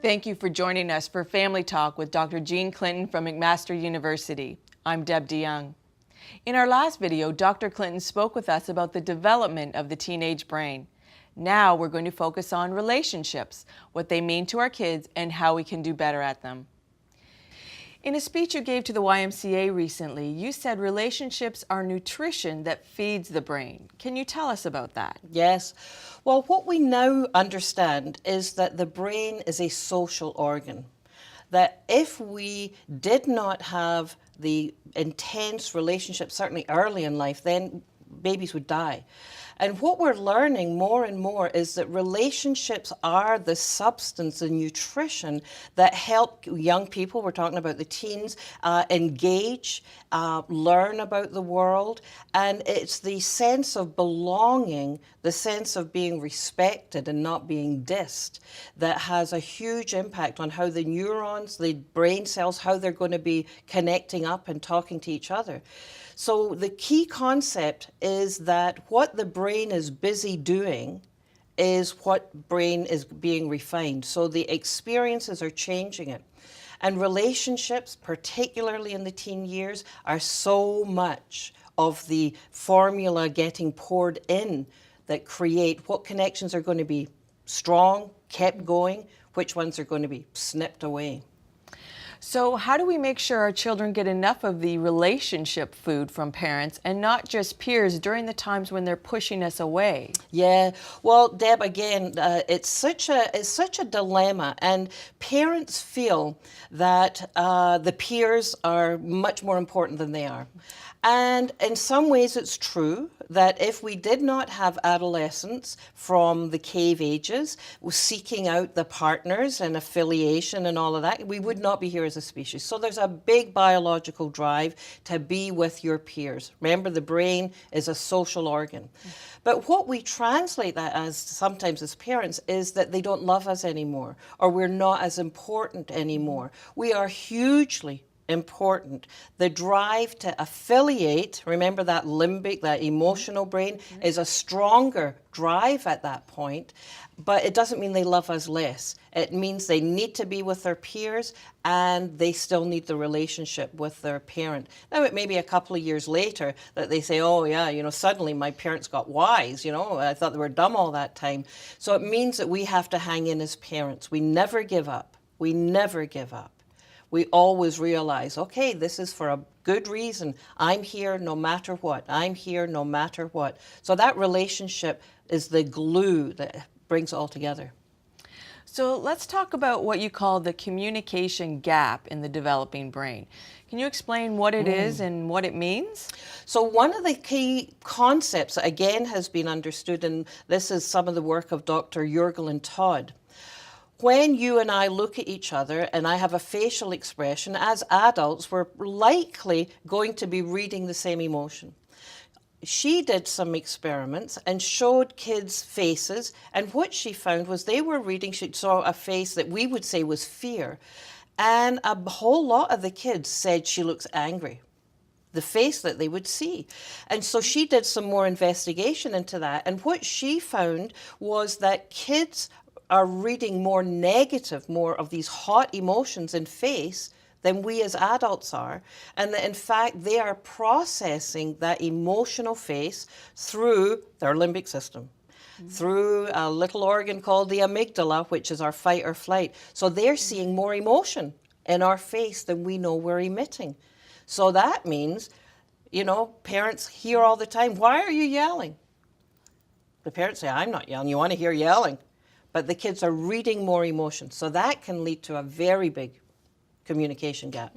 Thank you for joining us for Family Talk with Dr. Jean Clinton from McMaster University. I'm Deb DeYoung. In our last video, Dr. Clinton spoke with us about the development of the teenage brain. Now we're going to focus on relationships, what they mean to our kids, and how we can do better at them. In a speech you gave to the YMCA recently, you said relationships are nutrition that feeds the brain. Can you tell us about that? Yes. Well, what we now understand is that the brain is a social organ. That if we did not have the intense relationship, certainly early in life, then babies would die. And what we're learning more and more is that relationships are the substance and nutrition that help young people, we're talking about the teens, engage, learn about the world. And it's the sense of belonging, the sense of being respected and not being dissed, that has a huge impact on how the neurons, the brain cells, how they're going to be connecting up and talking to each other. So the key concept is that what the brain is busy doing is what brain is being refined. So the experiences are changing it. And relationships, particularly in the teen years, are so much of the formula getting poured in that create what connections are going to be strong, kept going, which ones are going to be snipped away. So how do we make sure our children get enough of the relationship food from parents and not just peers during the times when they're pushing us away? Yeah, well, Deb, again, it's such a dilemma, and parents feel that the peers are much more important than they are. And in some ways it's true that if we did not have adolescents from the cave ages seeking out the partners and affiliation and all of that, we would not be here as a species. So there's a big biological drive to be with your peers. Remember, the brain is a social organ. But what we translate that as sometimes as parents is that they don't love us anymore, or we're not as important anymore. We are hugely important. The drive to affiliate, remember that limbic, that emotional brain, is a stronger drive at that point, but it doesn't mean they love us less. It means they need to be with their peers and they still need the relationship with their parent. Now it may be a couple of years later that they say, oh yeah, suddenly my parents got wise, I thought they were dumb all that time. So it means that we have to hang in as parents. We never give up. We never give up. We always realize, okay, this is for a good reason. I'm here no matter what. I'm here no matter what. So that relationship is the glue that brings it all together. So let's talk about what you call the communication gap in the developing brain. Can you explain what it is and what it means? So one of the key concepts that again has been understood, and this is some of the work of Dr. Jurgel and Todd. When you and I look at each other and I have a facial expression, as adults, we're likely going to be reading the same emotion. She did some experiments and showed kids faces, and what she found was they were reading, she saw a face that we would say was fear, and a whole lot of the kids said she looks angry. The face that they would see. And so she did some more investigation into that, and what she found was that kids are reading more negative, more of these hot emotions in face than we as adults are. And that in fact, they are processing that emotional face through their limbic system, through a little organ called the amygdala, which is our fight or flight. So they're seeing more emotion in our face than we know we're emitting. So that means, parents hear all the time, why are you yelling? The parents say, I'm not yelling. You want to hear yelling? But the kids are reading more emotion. So that can lead to a very big communication gap.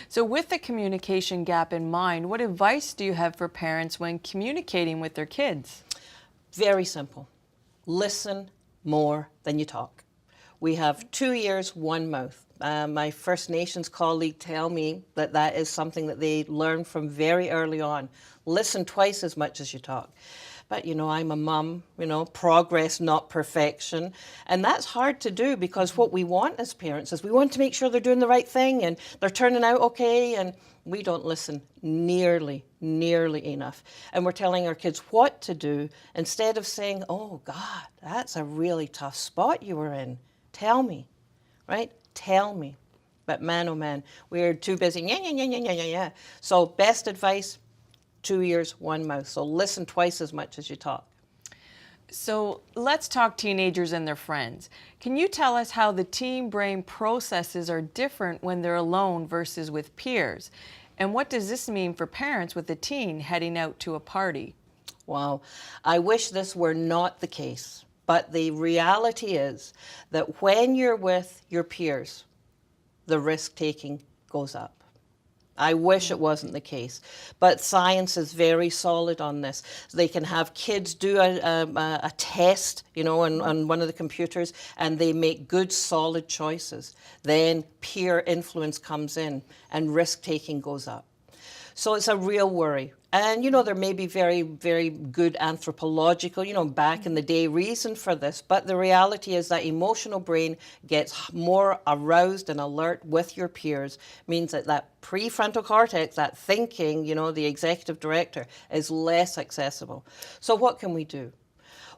So with the communication gap in mind, what advice do you have for parents when communicating with their kids? Very simple. Listen more than you talk. We have 2 ears, 1 mouth. My First Nations colleague tell me that that is something that they learn from very early on. Listen twice as much as you talk. But, I'm a mum, progress, not perfection. And that's hard to do because what we want as parents is we want to make sure they're doing the right thing and they're turning out okay. And we don't listen nearly enough. And we're telling our kids what to do instead of saying, oh, God, that's a really tough spot you were in. Tell me. right? Tell me. But man, oh man, we're too busy. Yeah, yeah, yeah, yeah, yeah, yeah. So best advice, 2 ears, 1 mouth. So listen twice as much as you talk. So let's talk teenagers and their friends. Can you tell us how the teen brain processes are different when they're alone versus with peers? And what does this mean for parents with a teen heading out to a party? Wow. I wish this were not the case. But the reality is that when you're with your peers, the risk-taking goes up. I wish it wasn't the case, but science is very solid on this. They can have kids do a test, on one of the computers, and they make good, solid choices. Then peer influence comes in, and risk-taking goes up. So it's a real worry. And, there may be very, very good anthropological, back in the day reason for this, but the reality is that emotional brain gets more aroused and alert with your peers, means that prefrontal cortex, that thinking, the executive director, is less accessible. So what can we do?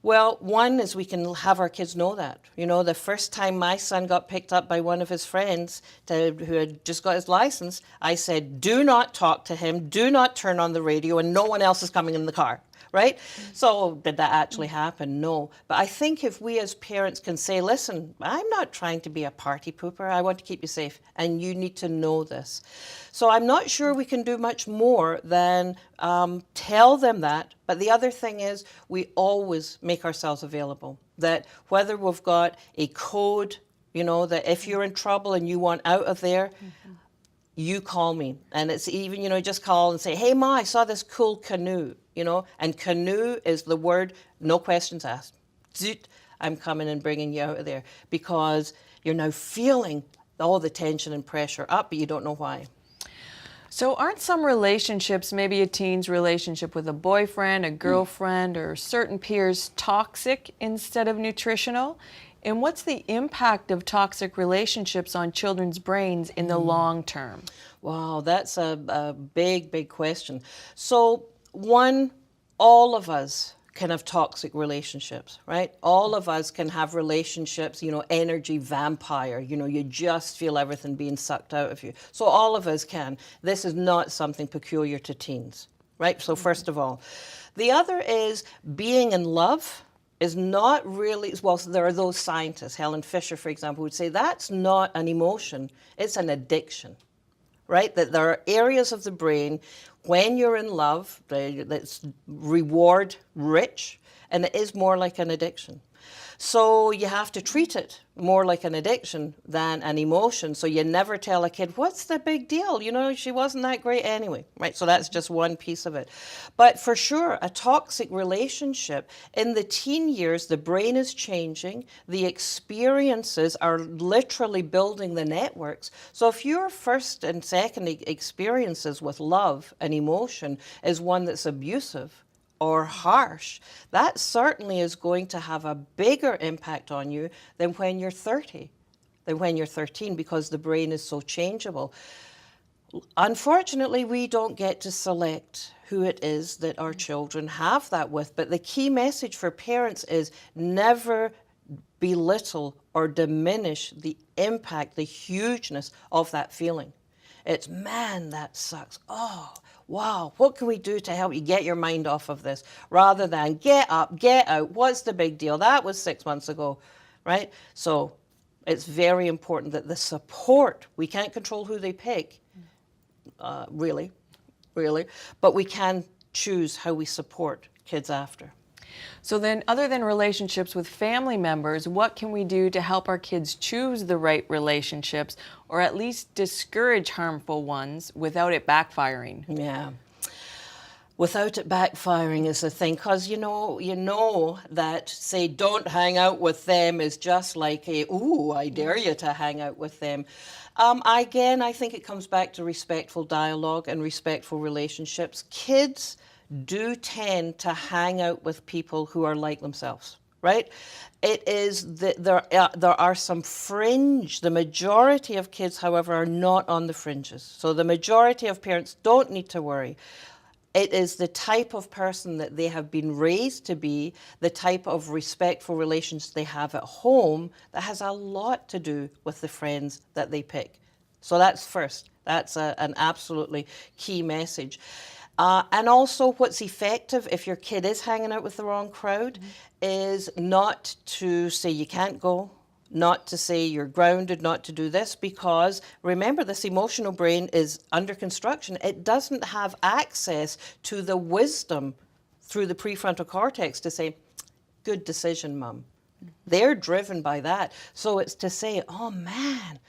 Well, one is we can have our kids know that. The first time my son got picked up by one of his friends who had just got his license, I said, do not talk to him, do not turn on the radio, and no one else is coming in the car, right? So did that actually happen? No. But I think if we as parents can say, listen, I'm not trying to be a party pooper, I want to keep you safe, and you need to know this. So I'm not sure we can do much more than tell them that. But the other thing is we always make ourselves available. That whether we've got a code, that if you're in trouble and you want out of there, you call me. And it's even, just call and say, hey, Ma, I saw this cool canoe, and canoe is the word, no questions asked. Zoot, I'm coming and bringing you out of there because you're now feeling all the tension and pressure up, but you don't know why. So aren't some relationships, maybe a teen's relationship with a boyfriend, a girlfriend, or certain peers, toxic instead of nutritional? And what's the impact of toxic relationships on children's brains in the long term? Wow, that's a big, big question. So one, all of us can have toxic relationships, right? All of us can have relationships, energy vampire, you just feel everything being sucked out of you. So all of us can. This is not something peculiar to teens, right? So first of all. The other is being in love is not really, well, there are those scientists, Helen Fisher, for example, would say that's not an emotion, it's an addiction, right? That there are areas of the brain when you're in love that's reward rich, and it is more like an addiction. So you have to treat it more like an addiction than an emotion. So you never tell a kid, what's the big deal? She wasn't that great anyway, right? So that's just one piece of it. But for sure, a toxic relationship, in the teen years, the brain is changing. The experiences are literally building the networks. So if your first and second experiences with love and emotion is one that's abusive, or harsh, that certainly is going to have a bigger impact on you than when you're 30, than when you're 13, because the brain is so changeable. Unfortunately, we don't get to select who it is that our children have that with, but the key message for parents is never belittle or diminish the impact, the hugeness of that feeling. It's, man, that sucks. Oh, wow, what can we do to help you get your mind off of this? Rather than get up, get out, what's the big deal? That was 6 months ago, right? So it's very important that the support, we can't control who they pick, really, but we can choose how we support kids after. So then, other than relationships with family members, what can we do to help our kids choose the right relationships, or at least discourage harmful ones without it backfiring? Yeah. Without it backfiring is the thing, because you know that, say, don't hang out with them is just like ooh, I dare you to hang out with them. Again, I think it comes back to respectful dialogue and respectful relationships. Kids do tend to hang out with people who are like themselves, right? It is that there are some fringe. The majority of kids, however, are not on the fringes. So the majority of parents don't need to worry. It is the type of person that they have been raised to be, the type of respectful relations they have at home that has a lot to do with the friends that they pick. So that's first. That's an absolutely key message. And also what's effective if your kid is hanging out with the wrong crowd is not to say you can't go, not to say you're grounded, not to do this, because remember, this emotional brain is under construction. It doesn't have access to the wisdom through the prefrontal cortex to say, good decision, Mum. They're driven by that. So it's to say, oh man,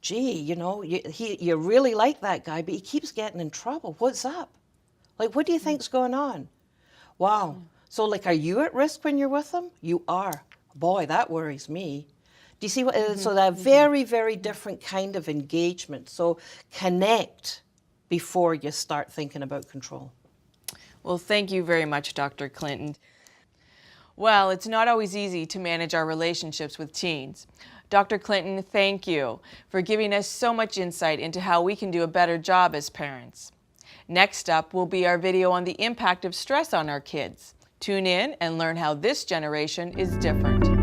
gee, you know, you really like that guy, but he keeps getting in trouble. What's up? Like, what do you think's going on? Wow. So like, are you at risk when you're with him? You are. Boy, that worries me. Do you see what? So that very, very different kind of engagement. So connect before you start thinking about control. Well, thank you very much, Dr. Clinton. Well, it's not always easy to manage our relationships with teens. Dr. Clinton, thank you for giving us so much insight into how we can do a better job as parents. Next up will be our video on the impact of stress on our kids. Tune in and learn how this generation is different.